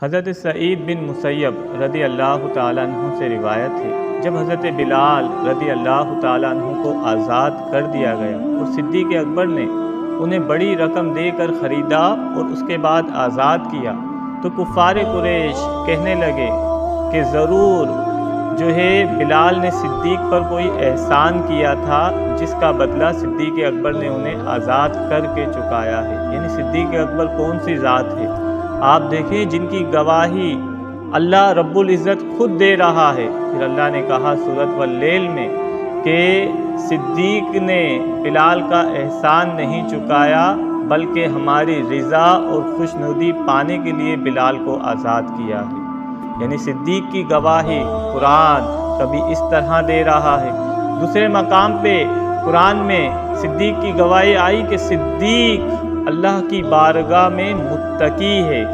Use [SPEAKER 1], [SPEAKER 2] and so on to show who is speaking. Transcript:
[SPEAKER 1] حضرت سعید بن مسیب رضی اللہ تعالیٰ عنہ سے روایت ہے، جب حضرت بلال رضی اللہ تعالیٰ عنہ کو آزاد کر دیا گیا اور صدیق اکبر نے انہیں بڑی رقم دے کر خریدا اور اس کے بعد آزاد کیا، تو کفار قریش کہنے لگے کہ ضرور جو ہے بلال نے صدیق پر کوئی احسان کیا تھا جس کا بدلہ صدیق اکبر نے انہیں آزاد کر کے چکایا ہے۔ یعنی صدیق اکبر کون سی ذات ہے؟ آپ دیکھیں جن کی گواہی اللہ رب العزت خود دے رہا ہے۔ پھر اللہ نے کہا سورۃ واللیل میں کہ صدیق نے بلال کا احسان نہیں چکایا بلکہ ہماری رضا اور خوشنودی پانے کے لیے بلال کو آزاد کیا ہے۔ یعنی صدیق کی گواہی قرآن کبھی اس طرح دے رہا ہے۔ دوسرے مقام پہ قرآن میں صدیق کی گواہی آئی کہ صدیق اللہ کی بارگاہ میں متقی ہے۔